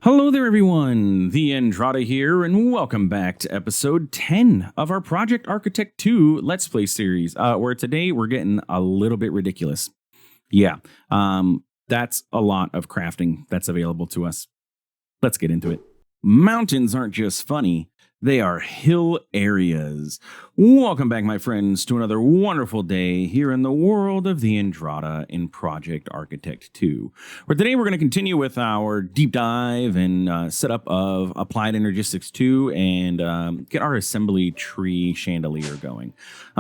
Hello there, everyone. The Andrada here, and welcome back to episode 10 of our Project Architect 2 Let's Play series, where today we're getting a little bit ridiculous. Yeah, that's a lot of crafting that's available to us. Let's get into it. Mountains aren't just funny, they are hill areas. Welcome back, my friends, to another wonderful day here in the world of the Andrada in Project Architect 2, where today we're going to continue with our deep dive and setup of Applied Energistics 2 and get our assembly tree chandelier going.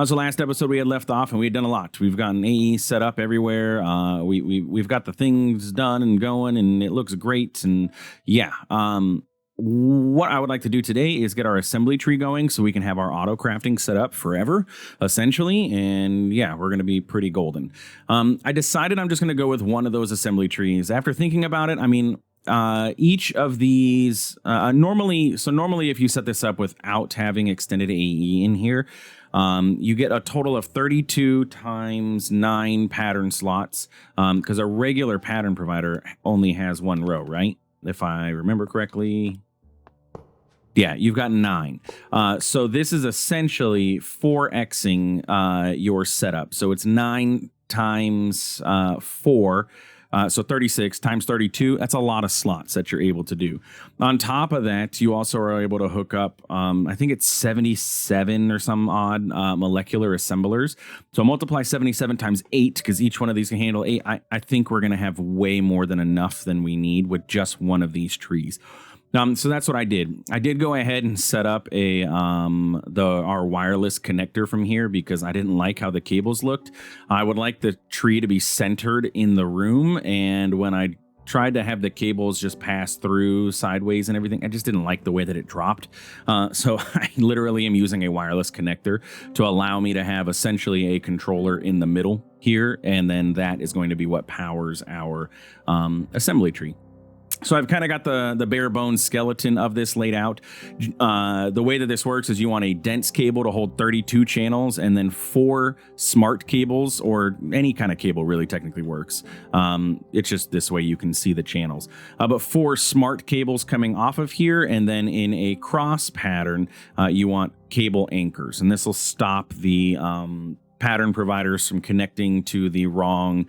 So last episode we had left off and we had done a lot. We've gotten AE set up everywhere. We've got the things done and going, and it looks great. And yeah, what I would like to do today is get our assembly tree going so we can have our auto crafting set up forever, essentially. And yeah, we're going to be pretty golden. I decided I'm just going to go with one of those assembly trees. After thinking about it, I mean, each of these normally if you set this up without having extended AE in here, you get a total of 32 times 9 pattern slots, because a regular pattern provider only has 1 row, right? If I remember correctly. Yeah, you've got 9. So this is essentially 4xing your setup. So it's 9 times 4. So 36 times 32, that's a lot of slots that you're able to do. On top of that, you also are able to hook up, I think it's 77 or some odd molecular assemblers. So multiply 77 times 8, because each one of these can handle 8. I think we're going to have way more than enough than we need with just one of these trees. So that's what I did. I did go ahead and set up our wireless connector from here because I didn't like how the cables looked. I would like the tree to be centered in the room, and when I tried to have the cables just pass through sideways and everything, I just didn't like the way that it dropped. So I literally am using a wireless connector to allow me to have essentially a controller in the middle here, and then that is going to be what powers our assembly tree. So I've kind of got the bare bones skeleton of this laid out. The way that this works is you want a dense cable to hold 32 channels, and then 4 smart cables, or any kind of cable really technically works. It's just this way you can see the channels. But 4 smart cables coming off of here, and then in a cross pattern, you want cable anchors, and this will stop the pattern providers from connecting to the wrong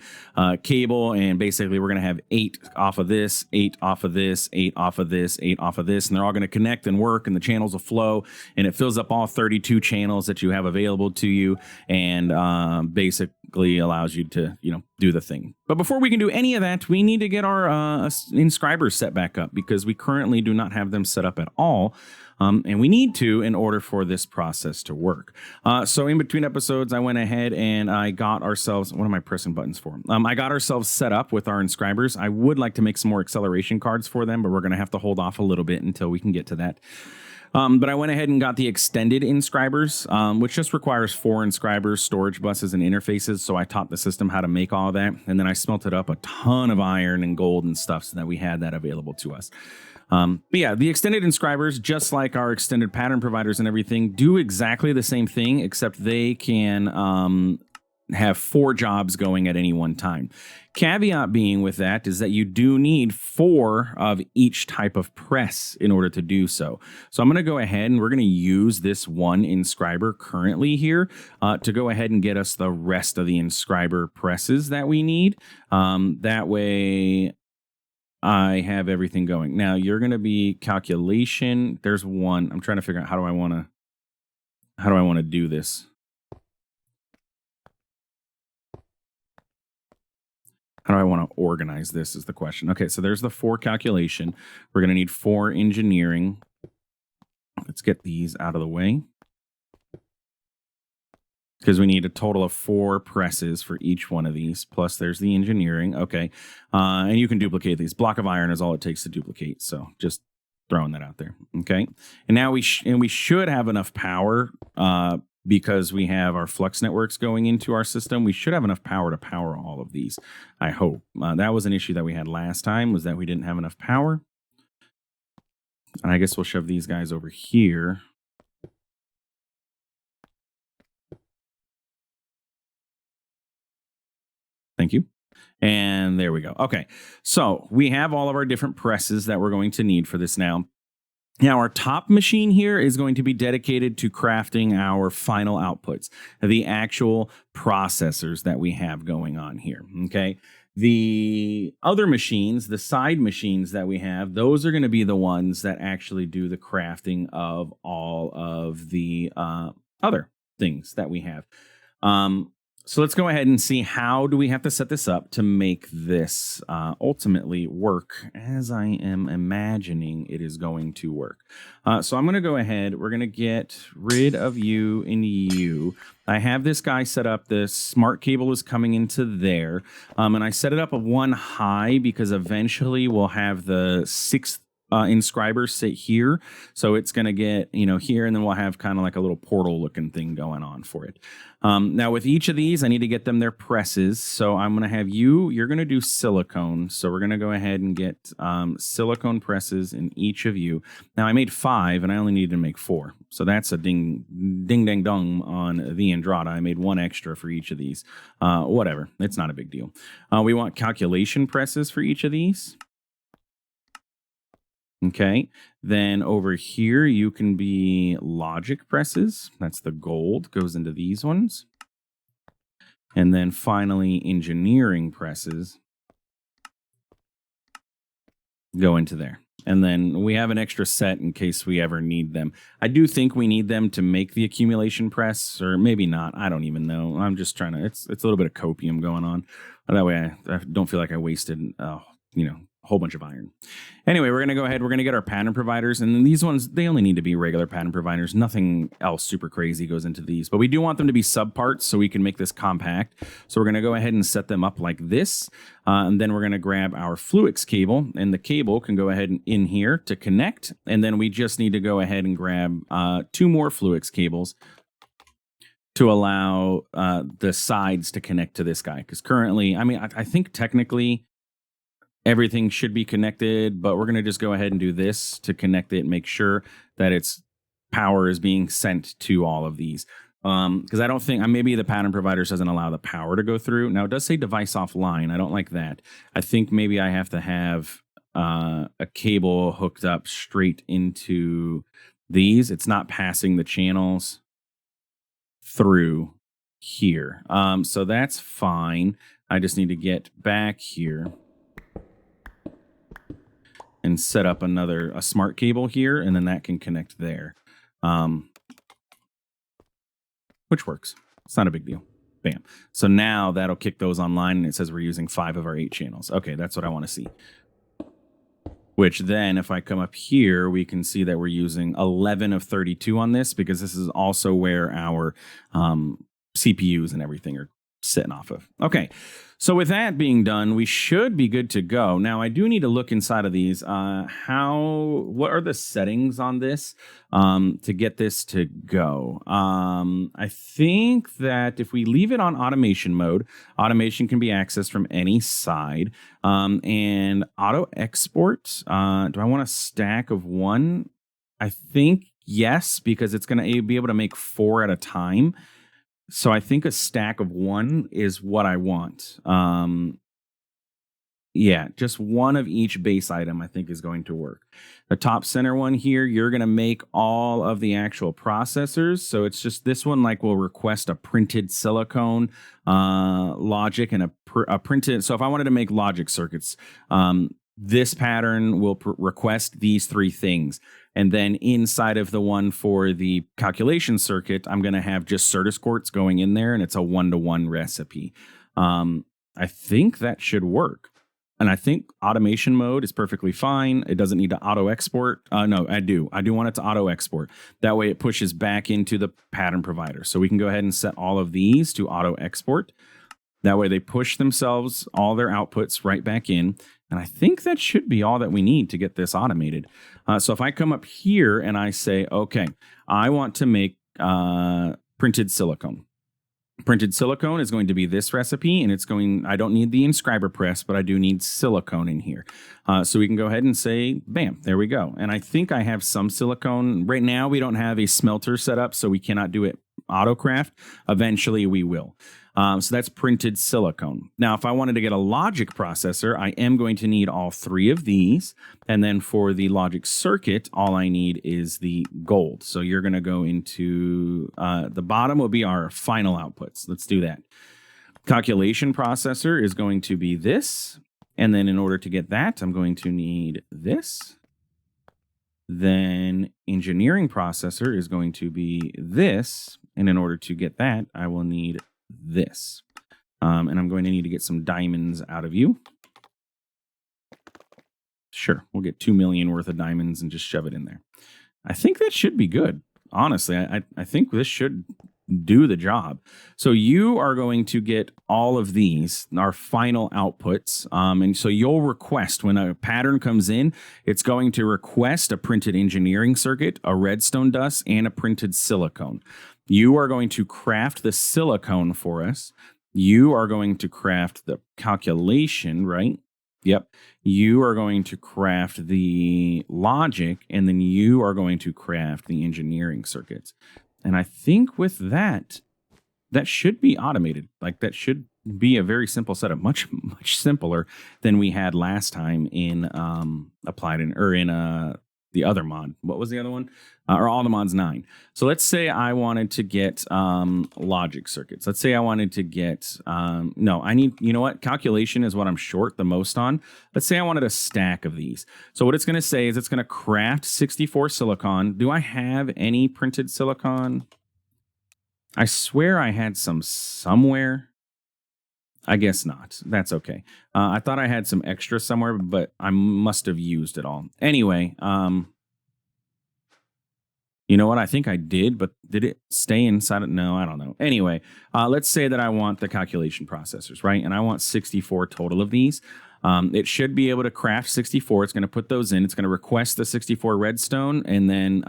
cable. And basically we're going to have 8 off of this, 8 off of this, 8 off of this, 8 off of this, and they're all going to connect and work, and the channels will flow, and it fills up all 32 channels that you have available to you, and basically allows you to, do the thing. But before we can do any of that, we need to get our inscribers set back up, because we currently do not have them set up at all. And we need to in order for this process to work. So in between episodes, I went ahead and I got ourselves, what am I pressing buttons for? I got ourselves set up with our inscribers. I would like to make some more acceleration cards for them, but we're going to have to hold off a little bit until we can get to that. But I went ahead and got the extended inscribers, which just requires 4 inscribers, storage buses, and interfaces. So I taught the system how to make all of that. And then I smelted up a ton of iron and gold and stuff so that we had that available to us. But yeah, the extended inscribers, just like our extended pattern providers and everything, do exactly the same thing, except they can have 4 jobs going at any one time. Caveat being with that is that you do need 4 of each type of press in order to do so. So I'm going to go ahead and we're going to use this one inscriber currently here to go ahead and get us the rest of the inscriber presses that we need. That way I have everything going. Now you're going to be calculation. There's one. I'm trying to figure out how do I want to do this. How do I want to organize this is the question. Okay, so there's the 4 calculation. We're going to need 4 engineering. Let's get these out of the way, because we need a total of 4 presses for each one of these. Plus there's the engineering. Okay. And you can duplicate these. Block of iron is all it takes to duplicate. So just throwing that out there. Okay. And now we should have enough power, because we have our flux networks going into our system. We should have enough power to power all of these, I hope. That was an issue that we had last time, was that we didn't have enough power. And I guess we'll shove these guys over here. Thank you. And there we go. Okay, so we have all of our different presses that we're going to need for this now. Now, our top machine here is going to be dedicated to crafting our final outputs, the actual processors that we have going on here, okay? The other machines, the side machines that we have, those are going to be the ones that actually do the crafting of all of the other things that we have. So let's go ahead and see how do we have to set this up to make this ultimately work as I am imagining it is going to work. So I'm going to go ahead. We're going to get rid of you and you. I have this guy set up. The smart cable is coming into there. And I set it up of 1 high because eventually we'll have the 6th Inscriber sit here. So it's going to get, here, and then we'll have kind of like a little portal looking thing going on for it. Now with each of these, I need to get them their presses. So I'm going to have you're going to do silicone. So we're going to go ahead and get silicone presses in each of you. Now I made 5 and I only needed to make 4. So that's a ding dang dong on the Andrada. I made 1 extra for each of these. Whatever. It's not a big deal. We want calculation presses for each of these. Okay, then over here, you can be logic presses. That's the gold, goes into these ones. And then finally, engineering presses go into there. And then we have an extra set in case we ever need them. I do think we need them to make the accumulation press, or maybe not. I don't even know. I'm just trying to, it's a little bit of copium going on. That way I don't feel like I wasted, a whole bunch of iron. Anyway, we're going to go ahead. We're going to get our pattern providers. And then these ones, they only need to be regular pattern providers. Nothing else super crazy goes into these. But we do want them to be subparts so we can make this compact. So we're going to go ahead and set them up like this. And then we're going to grab our Fluix cable. And the cable can go ahead and in here to connect. And then we just need to go ahead and grab 2 more Fluix cables to allow the sides to connect to this guy. Because currently, I think technically everything should be connected, but we're going to just go ahead and do this to connect it and make sure that its power is being sent to all of these. Because I don't think, maybe the pattern providers doesn't allow the power to go through. Now, it does say device offline. I don't like that. I think maybe I have to have a cable hooked up straight into these. It's not passing the channels through here. So that's fine. I just need to get back here and set up a smart cable here, and then that can connect there, which works. It's not a big deal. Bam. So now that'll kick those online, and it says we're using 5 of our 8 channels. Okay, that's what I want to see. Which then, if I come up here, we can see that we're using 11 of 32 on this, because this is also where our CPUs and everything are sitting off of. Okay, so with that being done, we should be good to go. Now, I do need to look inside of these. What are the settings on this to get this to go? I think that if we leave it on automation mode, automation can be accessed from any side. And auto export, do I want a stack of 1? I think yes, because it's going to be able to make 4 at a time. So I think a stack of 1 is what I want. Yeah, just 1 of each base item I think is going to work. The top center one here, you're going to make all of the actual processors. So it's just this one, like, will request a printed silicone logic and a printed. So if I wanted to make logic circuits, this pattern will request these 3 things. And then inside of the one for the calculation circuit, I'm going to have just Certus quartz going in there, and it's a 1-to-1 recipe. I think that should work. And I think automation mode is perfectly fine. It doesn't need to auto export. No, I do. I do want it to auto export. That way it pushes back into the pattern provider. So we can go ahead and set all of these to auto export. That way they push themselves, all their outputs right back in. And I think that should be all that we need to get this automated. So if I come up here and I say, okay, I want to make printed silicone. Printed silicone is going to be this recipe, and I don't need the Inscriber press, but I do need silicone in here. So we can go ahead and say, bam, there we go. And I think I have some silicone. Right now, we don't have a smelter set up, so we cannot do it autocraft. Eventually, we will. So that's printed silicone. Now, if I wanted to get a logic processor, I am going to need all 3 of these. And then for the logic circuit, all I need is the gold. So you're going to go into the bottom will be our final outputs. Let's do that. Calculation processor is going to be this. And then in order to get that, I'm going to need this. Then engineering processor is going to be this. And in order to get that, I will need this. And I'm going to need to get some diamonds out of you. Sure, we'll get 2 million worth of diamonds and just shove it in there. I think that should be good. Honestly, I think this should do the job. So you are going to get all of these, our final outputs. And so you'll request when a pattern comes in, it's going to request a printed engineering circuit, a redstone dust, and a printed silicone. You are going to craft the silicone for us. You are going to craft the calculation, right? Yep. You are going to craft the logic, and then you are going to craft the engineering circuits. And I think with that, that should be automated. Like that should be a very simple setup, much simpler than we had last time in applied in the other mod. What was the other one? Or all the mods 9. So let's say I wanted to get logic circuits. Let's say I wanted to get no, I need, you know what? Calculation is what I'm short the most on. Let's say I wanted a stack of these. So what it's going to say is it's going to craft 64 silicon. Do I have any printed silicon? I swear I had some somewhere. I guess not. That's okay. I thought I had some extra somewhere, but I must have used it all. Anyway, you know what? I think I did, but did it stay inside it? No, I don't know. Anyway, let's say that I want the calculation processors, right? And I want 64 total of these. It should be able to craft 64. It's going to put those in. It's going to request the 64 redstone, and then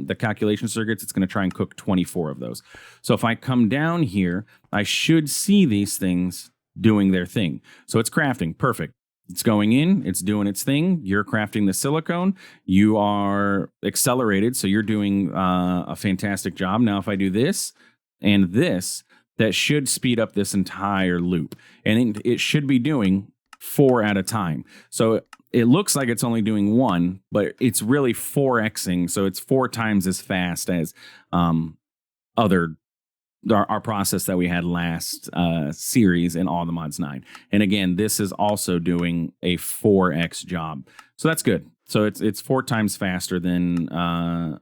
the calculation circuits, it's going to try and cook 24 of those. So if I come down here, I should see these things doing their thing. So it's crafting. Perfect. It's going in. It's doing its thing. You're crafting the silicone. You are accelerated, so you're doing a fantastic job. Now, if I do this and this, that should speed up this entire loop. And it should be doing 4 at a time. So it looks like it's only doing 1, but it's really 4xing. So it's 4 times as fast as our process that we had last series in all the mods 9. And again, this is also doing a 4x job. So that's good. So it's 4 times faster than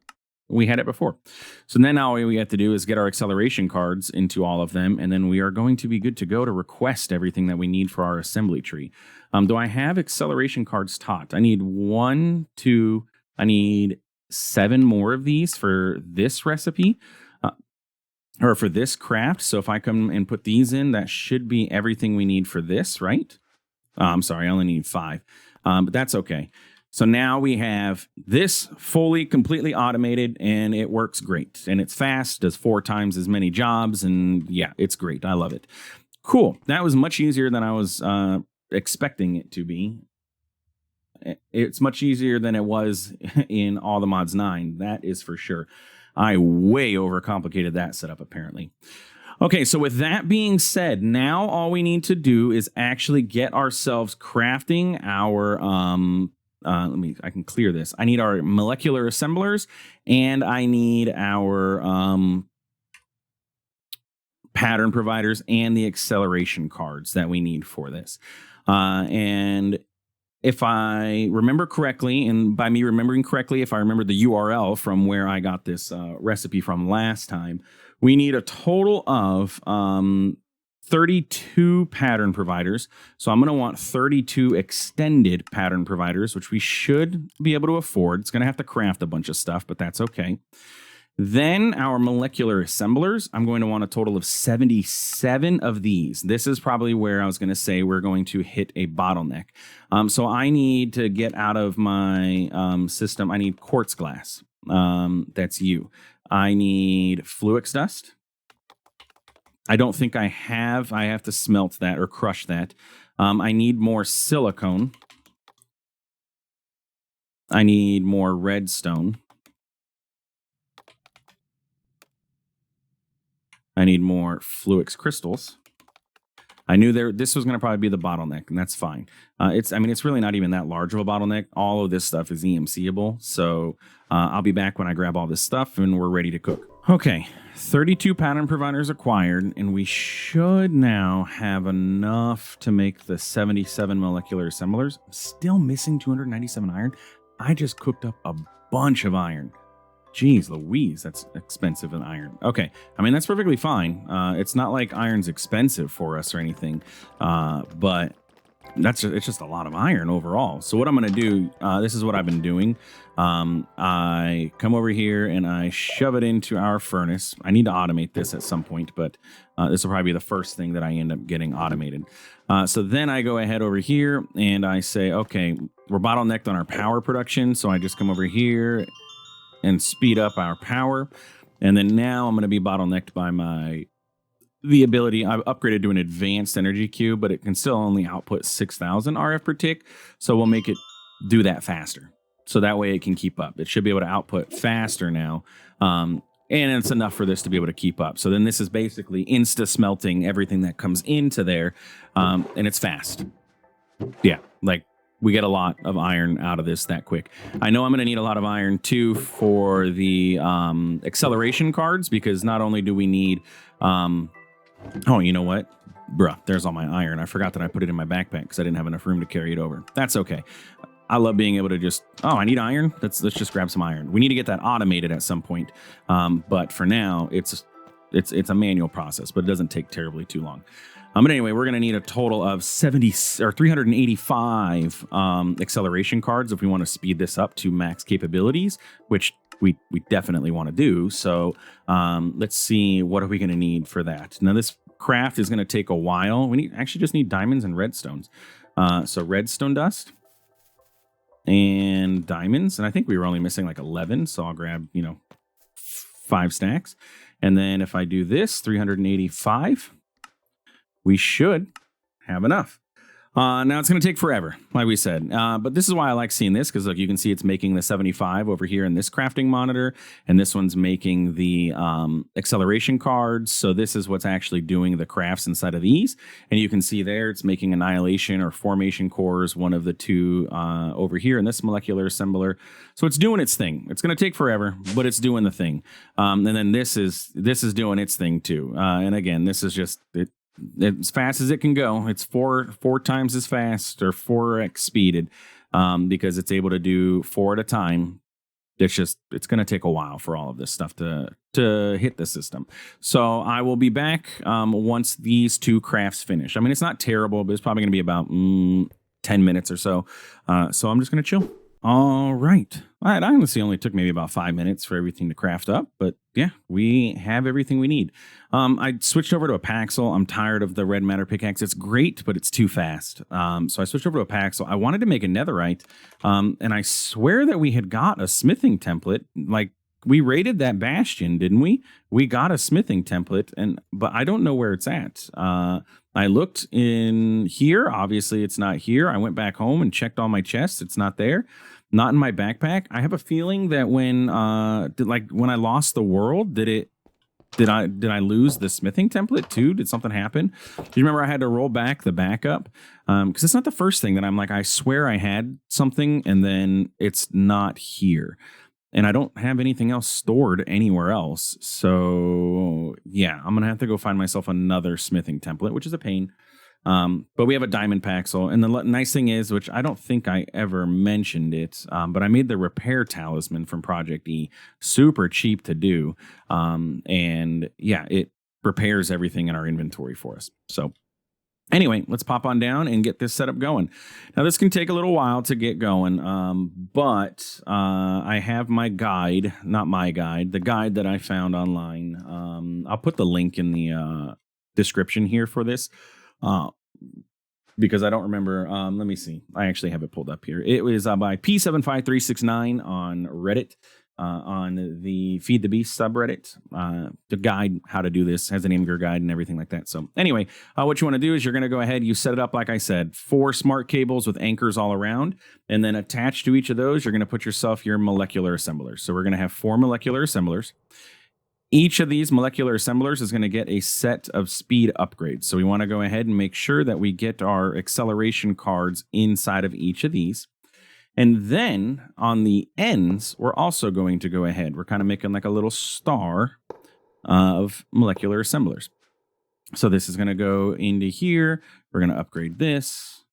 we had it before. So then all we have to do is get our acceleration cards into all of them, and then we are going to be good to go to request everything that we need for our assembly tree. Do I have acceleration cards taught? I need 1, 2, I need 7 more of these for this recipe, or for this craft. So if I come and put these in, that should be everything we need for this, right? I'm sorry, I only need 5, but that's okay. So now we have this fully, completely automated, and it works great. And it's fast, does 4 times as many jobs, and yeah, it's great. I love it. Cool. That was much easier than I was expecting it to be. It's much easier than it was in all the mods 9. That is for sure. I way overcomplicated that setup, apparently. Okay, so with that being said, now all we need to do is actually get ourselves crafting our I can clear this. I need our molecular assemblers, and I need our pattern providers and the acceleration cards that we need for this. And if I remember correctly, and by me remembering correctly, if I remember the URL from where I got this recipe from last time, we need a total of 32 pattern providers. So I'm going to want 32 extended pattern providers, which we should be able to afford. It's going to have to craft a bunch of stuff, but that's okay. Then our molecular assemblers, I'm going to want a total of 77 of these. This is probably where I was going to say we're going to hit a bottleneck. So I need to get out of my system. I need quartz glass. That's you. I need fluix dust. I don't think I have. I have to smelt that or crush that. I need more silicone. I need more redstone. I need more fluix crystals. I knew this was going to probably be the bottleneck, and that's fine. It's really not even that large of a bottleneck. All of this stuff is EMCable. So I'll be back when I grab all this stuff and we're ready to cook. Okay, 32 pattern providers acquired, and we should now have enough to make the 77 molecular assemblers. I'm still missing 297 iron. I just cooked up a bunch of iron. Jeez Louise, that's expensive in iron. Okay, I mean, that's perfectly fine. It's not like iron's expensive for us or anything, but it's just a lot of iron overall. So what I'm going to do, this is what I've been doing. I come over here and I shove it into our furnace. I need to automate this at some point, but this will probably be the first thing that I end up getting automated. So then I go ahead over here and I say, okay, we're bottlenecked on our power production. So I just come over here and speed up our power. And then now I'm going to be bottlenecked by the ability. I've upgraded to an advanced energy cube, but it can still only output 6,000 RF per tick. So we'll make it do that faster. So that way it can keep up. It should be able to output faster now. And it's enough for this to be able to keep up. So then this is basically insta smelting everything that comes into there. And it's fast. Yeah, like we get a lot of iron out of this that quick. I know I'm going to need a lot of iron too for the acceleration cards, because not only do we need... oh, you know what? Bruh, there's all my iron. I forgot that I put it in my backpack because I didn't have enough room to carry it over. That's okay. I love being able to just, I need iron. Let's just grab some iron. We need to get that automated at some point. But for now, it's a manual process, but it doesn't take terribly too long. But anyway, we're going to need a total of 385 acceleration cards if we want to speed this up to max capabilities, which we definitely want to do. So let's see, what are we going to need for that? Now, this craft is going to take a while. We just need diamonds and redstones. So redstone dust and diamonds. And I think we were only missing like 11. So I'll grab, 5 stacks. And then if I do this, 385, we should have enough. Now it's going to take forever, like we said. But this is why I like seeing this, because look, you can see it's making the 75 over here in this crafting monitor, and this one's making the acceleration cards. So this is what's actually doing the crafts inside of these. And you can see there it's making annihilation or formation cores, one of the two over here in this molecular assembler. So it's doing its thing. It's going to take forever, but it's doing the thing. And then this is doing its thing too. And again, this is just as fast as it can go. It's four times as fast, or 4x speeded, because it's able to do 4 at a time. It's going to take a while for all of this stuff to hit the system. So I will be back once these 2 crafts finish. I mean, it's not terrible, but it's probably going to be about 10 minutes or so. So I'm just going to chill. All right. I honestly only took maybe about 5 minutes for everything to craft up, but yeah, we have everything we need. I switched over to a Paxel. I'm tired of the red matter pickaxe. It's great, but it's too fast. So I switched over to a Paxel. I wanted to make a netherite, and I swear that we had got a smithing template. Like, we raided that bastion, didn't we? We got a smithing template, but I don't know where it's at. I looked in here. Obviously, it's not here. I went back home and checked all my chests. It's not there. Not in my backpack. I have a feeling that when I lost the world, did I lose the smithing template too? Did something happen? Do you remember I had to roll back the backup? Because it's not the first thing that I'm like, I swear I had something and then it's not here. And I don't have anything else stored anywhere else. So yeah, I'm going to have to go find myself another smithing template, which is a pain. But we have a diamond paxel. And the nice thing is, which I don't think I ever mentioned it, but I made the repair talisman from ProjectE. Super cheap to do. And yeah, it repairs everything in our inventory for us. So anyway, let's pop on down and get this setup going. Now, this can take a little while to get going, but I have my guide, not my guide, the guide that I found online. I'll put the link in the description here for this. Because I don't remember. Let me see. I actually have it pulled up here. It was by P75369 on Reddit, on the Feed the Beast subreddit. The guide, how to do this, has an Imgur guide and everything like that. So anyway, what you want to do is you're going to go ahead, you set it up like I said, 4 smart cables with anchors all around, and then attached to each of those, you're going to put yourself your molecular assemblers. So we're going to have 4 molecular assemblers. Each of these molecular assemblers is going to get a set of speed upgrades. So we want to go ahead and make sure that we get our acceleration cards inside of each of these. And then on the ends, we're also going to go ahead. We're kind of making like a little star of molecular assemblers. So this is going to go into here. We're going to upgrade this,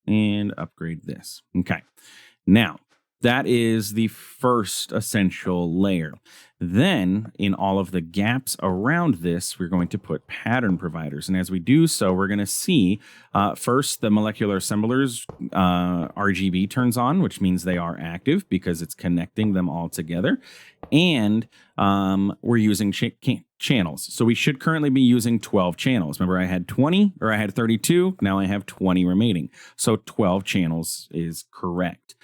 and upgrade this. Okay. Now, that is the first essential layer. Then, in all of the gaps around this, we're going to put pattern providers. And as we do so, we're going to see first the molecular assemblers RGB turns on, which means they are active because it's connecting them all together. And we're using channels. So we should currently be using 12 channels. Remember, I had 20 or I had 32. Now I have 20 remaining. So 12 channels is correct.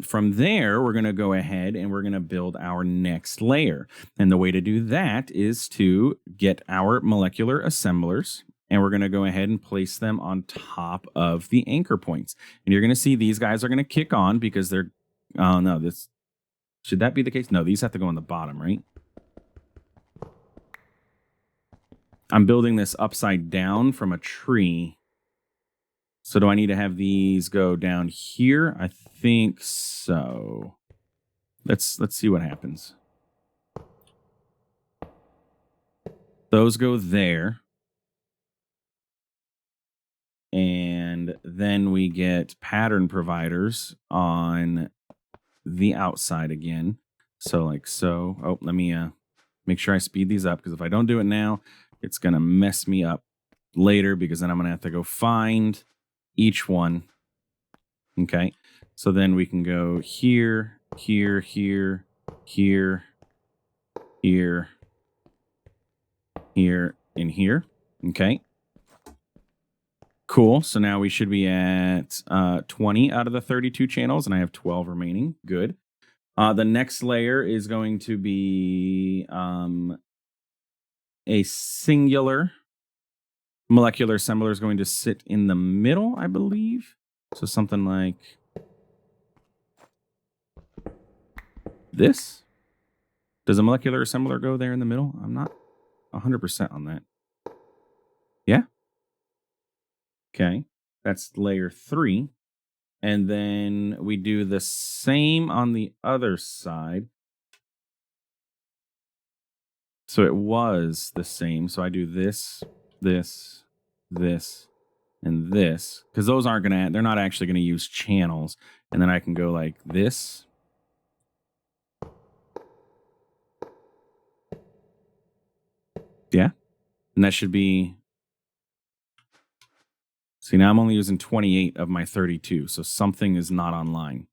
From there, we're going to go ahead and we're going to build our next layer. And the way to do that is to get our molecular assemblers, and we're going to go ahead and place them on top of the anchor points. And you're going to see these guys are going to kick on because they're, oh no, this, should that be the case? No, these have to go on the bottom, right? I'm building this upside down from a tree. So do I need to have these go down here? I think so. Let's see what happens. Those go there. And then we get pattern providers on the outside again. So like so. Oh, let me make sure I speed these up, because if I don't do it now, it's going to mess me up later, because then I'm going to have to go find each one. Okay. So then we can go here, here, here, here, here, here, and here. Okay. Cool. So now we should be at 20 out of the 32 channels, and I have 12 remaining. Good. The next layer is going to be a singular molecular assembler is going to sit in the middle, I believe. So something like this. Does a molecular assembler go there in the middle? I'm not 100% on that. Yeah. Okay. That's layer 3. And then we do the same on the other side. So it was the same. So I do this, this, this, and this, because those aren't going to, they're not actually going to use channels. And then I can go like this. Yeah. And that should be, see, now I'm only using 28 of my 32. So something is not online,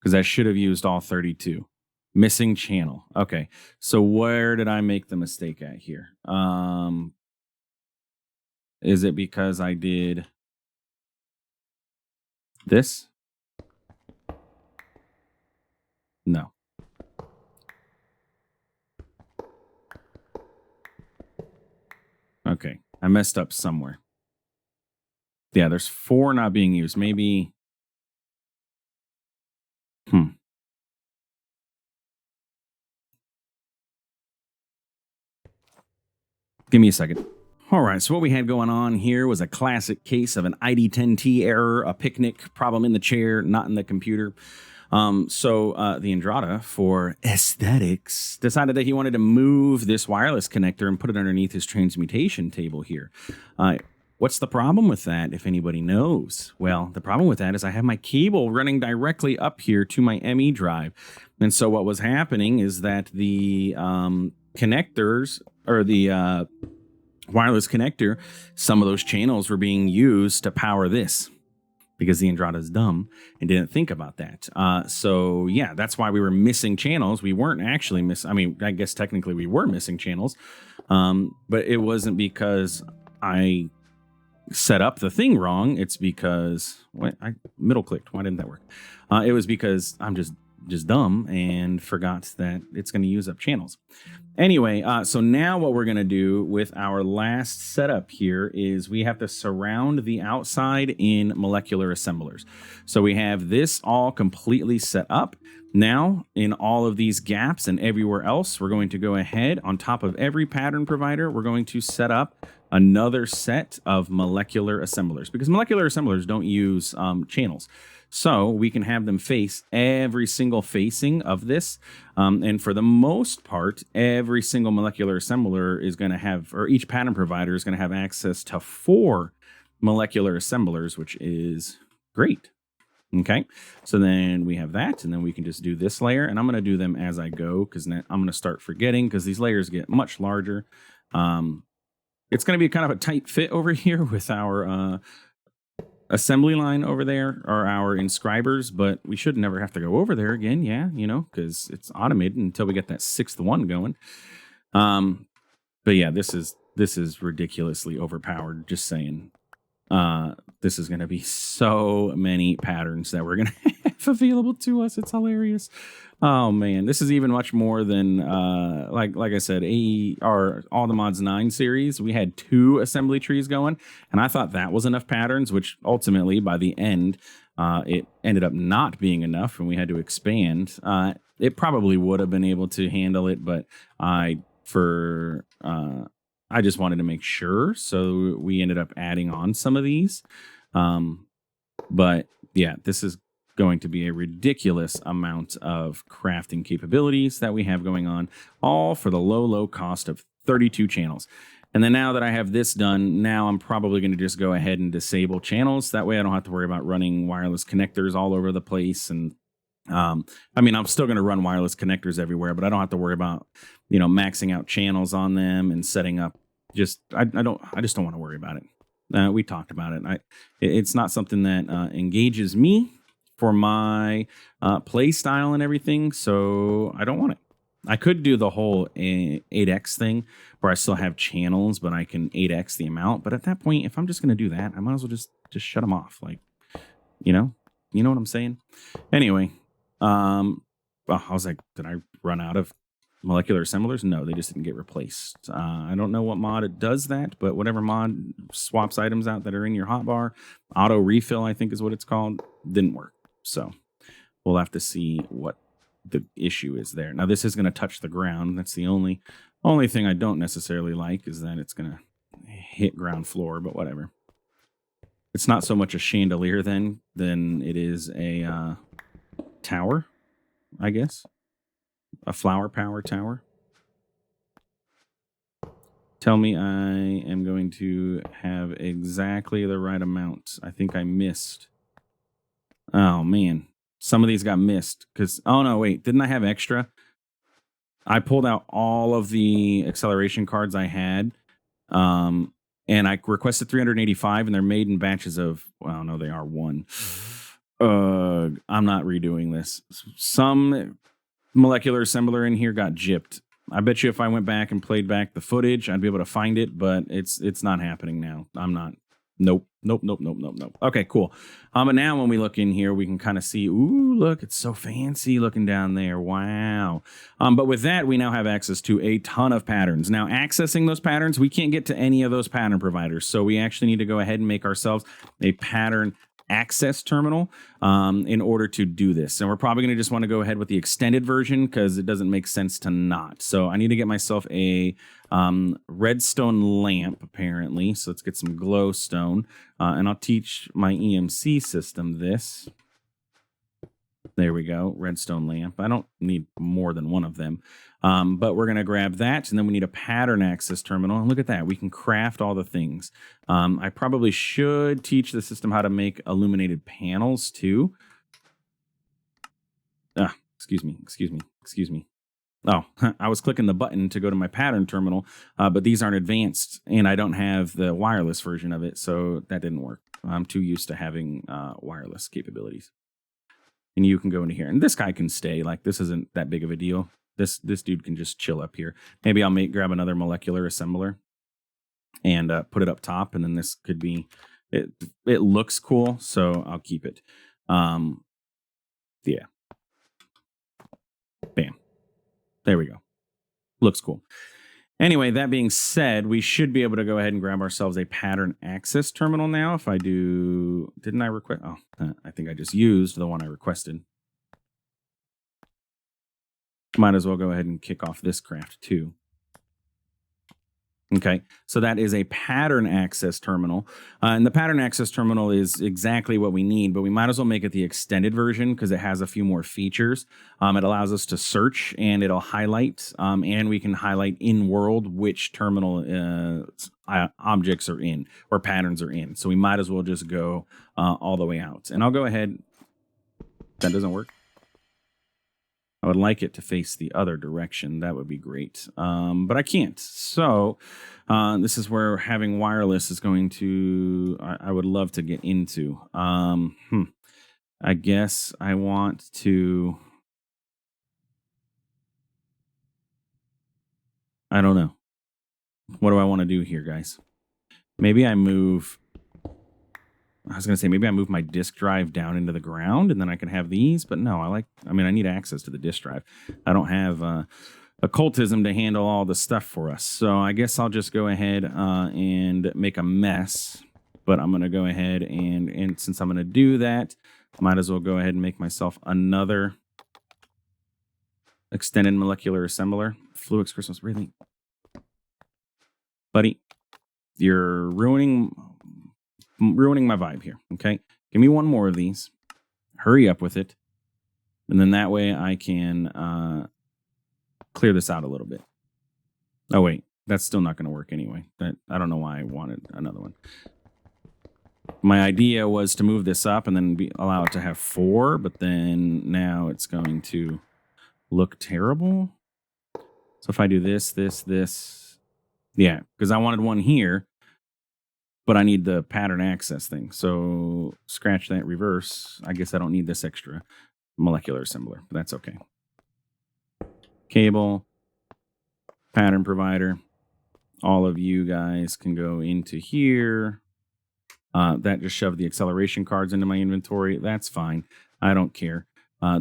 because I should have used all 32. Missing channel. Okay. So where did I make the mistake at here? Is it because I did this? No. Okay. I messed up somewhere. Yeah, there's 4 not being used. Maybe. Give me a second. All right, so what we had going on here was a classic case of an ID10T error, a picnic problem in the chair, not in the computer. So the Andrada, for aesthetics, decided that he wanted to move this wireless connector and put it underneath his transmutation table here. What's the problem with that, if anybody knows? Well, the problem with that is I have my cable running directly up here to my ME drive. And so what was happening is that the connectors, or the wireless connector, some of those channels were being used to power this, because the Andrada is dumb and didn't think about that. So yeah, that's why we were missing channels. We weren't actually I mean, I guess technically we were missing channels, but it wasn't because I set up the thing wrong. It's because I middle clicked. Why didn't that work? It was because I'm just just dumb and forgot that it's going to use up channels. Anyway, so now what we're going to do with our last setup here is we have to surround the outside in molecular assemblers. So we have this all completely set up. Now, in all of these gaps and everywhere else, we're going to go ahead on top of every pattern provider. We're going to set up another set of molecular assemblers, because molecular assemblers don't use channels. So we can have them face every single facing of this. And for the most part, every single molecular assembler is going to have, or each pattern provider is going to have access to 4 molecular assemblers, which is great. Okay, so then we have that, and then we can just do this layer, and I'm going to do them as I go, because I'm going to start forgetting, because these layers get much larger. It's going to be kind of a tight fit over here with our assembly line over there, or our inscribers, but we should never have to go over there again. Yeah, you know, because it's automated until we get that 6th one going. But yeah, this is ridiculously overpowered, just saying. This is going to be so many patterns that we're going to have available to us. It's hilarious. Oh man, this is even much more than like I said, AE or All the Mods 9 series. We had 2 assembly trees going, and I thought that was enough patterns, which ultimately by the end it ended up not being enough, and we had to expand. It probably would have been able to handle it, but I just wanted to make sure, so we ended up adding on some of these. But yeah, this is going to be a ridiculous amount of crafting capabilities that we have going on, all for the low cost of 32 channels. And then now that I have this done, now I'm probably going to just go ahead and disable channels. That way I don't have to worry about running wireless connectors all over the place. And I mean, I'm still going to run wireless connectors everywhere, but I don't have to worry about, you know, maxing out channels on them and setting up. I just don't want to worry about it. We talked about it. It's not something that engages me for my play style and everything, so I don't want it. I could do the whole 8x thing where I still have channels, but I can 8x the amount. But at that point, if I'm just going to do that, I might as well just shut them off. Like, you know what I'm saying? Anyway, I was like, did I run out of molecular assemblers? No, they just didn't get replaced. I don't know what mod it does that, but whatever mod swaps items out that are in your hotbar, auto refill, I think is what it's called, didn't work. So we'll have to see what the issue is there. Now this is going to touch the ground. That's the only thing I don't necessarily like, is that it's going to hit ground floor, but whatever. It's not so much a chandelier than it is a tower, I guess. A flower power tower. Tell me I am going to have exactly the right amount. I think I missed. Oh man, some of these got missed because, oh no, wait, didn't I have extra? I pulled out all of the acceleration cards I had, and I requested 385, and they're made in batches of, well, no, they are 1. I'm not redoing this. Some molecular assembler in here got gypped. I bet you if I went back and played back the footage, I'd be able to find it, but it's not happening now. I'm not. Nope. Okay, cool. But now when we look in here, we can kind of see, ooh, look, it's so fancy looking down there. Wow. But with that, we now have access to a ton of patterns. Now, accessing those patterns, we can't get to any of those pattern providers. So we actually need to go ahead and make ourselves a pattern access terminal in order to do this. And we're probably going to just want to go ahead with the extended version because it doesn't make sense to not. So I need to get myself a redstone lamp, apparently. So let's get some glowstone, and I'll teach my EMC system this. There we go, redstone lamp. I don't need more than one of them, but we're going to grab that, and then we need a pattern access terminal. And look at that, we can craft all the things. I probably should teach the system how to make illuminated panels too. Excuse me. Oh, I was clicking the button to go to my pattern terminal, but these aren't advanced, and I don't have the wireless version of it, so that didn't work. I'm too used to having wireless capabilities. And you can go into here, and this guy can stay. Like, this isn't that big of a deal. This dude can just chill up here. Maybe I'll grab another molecular assembler and put it up top, and then this could be it. It looks cool, so I'll keep it. Yeah. There we go. Looks cool. Anyway, that being said, we should be able to go ahead and grab ourselves a pattern access terminal now. If I do, didn't I request? Oh, I think I just used the one I requested. Might as well go ahead and kick off this craft too. Okay, so that is a pattern access terminal. And the pattern access terminal is exactly what we need, but we might as well make it the extended version because it has a few more features. It allows us to search and it'll highlight, and we can highlight in world which terminal objects are in or patterns are in. So we might as well just go all the way out. And I'll go ahead. That doesn't work. I would like it to face the other direction. That would be great. But I can't. So this is where having wireless is going to, I would love to get into. I guess I want to, I don't know. What do I want to do here, guys? Maybe I move, I was going to say, maybe I move my disk drive down into the ground and then I can have these. But no, I need access to the disk drive. I don't have occultism to handle all the stuff for us. So I guess I'll just go ahead and make a mess. But I'm going to go ahead and since I'm going to do that, might as well go ahead and make myself another extended molecular assembler. Fluix crystals, really? Buddy, you're ruining my vibe here, okay? Give me one more of these. Hurry up with it. And then that way I can clear this out a little bit. Oh, wait. That's still not going to work anyway. I don't know why I wanted another one. My idea was to move this up and then allow it to have 4, but then now it's going to look terrible. So if I do this. Yeah, because I wanted one here. But I need the pattern access thing. So scratch that, reverse. I guess I don't need this extra molecular assembler, but that's okay. Cable, pattern provider. All of you guys can go into here. That just shoved the acceleration cards into my inventory. That's fine. I don't care.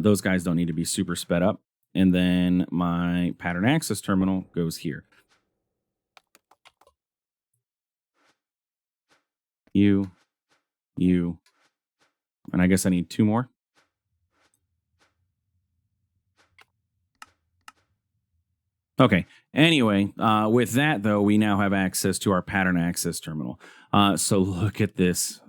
Those guys don't need to be super sped up. And then my pattern access terminal goes here. You, and I guess I need 2 more. Okay. Anyway, with that, though, we now have access to our pattern access terminal. So look at this.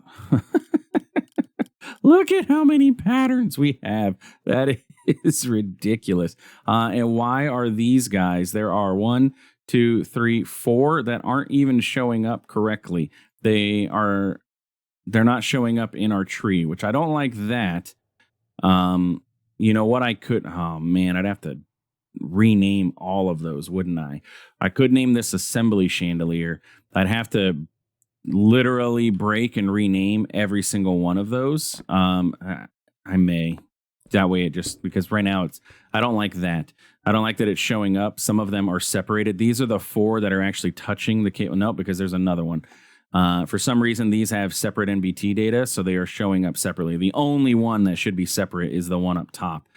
Look at how many patterns we have. That is ridiculous. And why are these guys? There are 1, 2, 3, 4 that aren't even showing up correctly. They're not showing up in our tree, which I don't like that. You know what I could, oh man, I'd have to rename all of those, wouldn't I? I could name this assembly chandelier. I'd have to literally break and rename every single one of those. I may. That way it just, because right now I don't like that. I don't like that it's showing up. Some of them are separated. These are the 4 that are actually touching the cable. No, because there's another one. For some reason, these have separate NBT data, so they are showing up separately. The only one that should be separate is the one up top.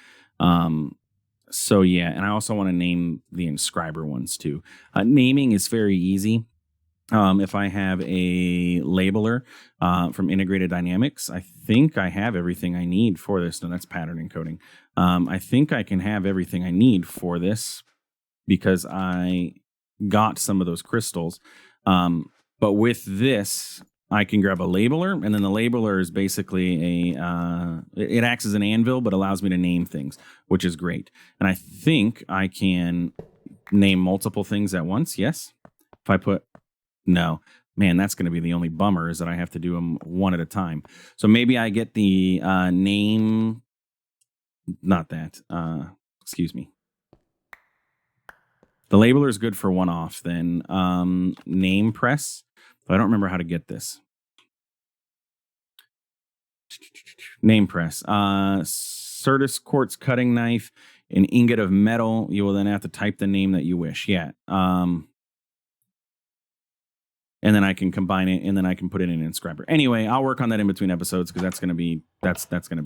So yeah, and I also want to name the Inscriber ones too. Naming is very easy. If I have a labeler from Integrated Dynamics, I think I have everything I need for this. No, that's pattern encoding. I think I can have everything I need for this because I got some of those crystals. But with this, I can grab a labeler, and then the labeler is basically it acts as an anvil, but allows me to name things, which is great. And I think I can name multiple things at once. Yes. If I put, no, man, that's going to be the only bummer is that I have to do them one at a time. So maybe I get the name, not that, excuse me. The labeler is good for one off, then name press. I don't remember how to get this. Name press. Certus quartz cutting knife, an ingot of metal. You will then have to type the name that you wish. Yeah. and then I can combine it, and then I can put it in Inscriber. Anyway, I'll work on that in between episodes because that's gonna be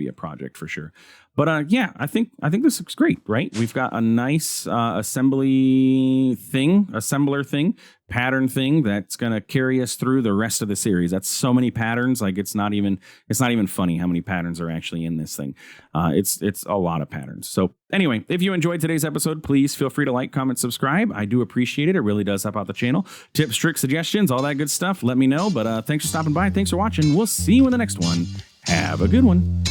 a project for sure. But yeah, I think this looks great, right? We've got a nice assembler thing, pattern thing that's gonna carry us through the rest of the series. That's so many patterns, like it's not even funny how many patterns are actually in this thing. It's a lot of patterns. So anyway, if you enjoyed today's episode, please feel free to like, comment, subscribe. I do appreciate it. It really does help out the channel. Tips, tricks, suggestions, all that good stuff. Let me know. But thanks for stopping by. Thanks for watching. We'll see you in the next one. Have a good one.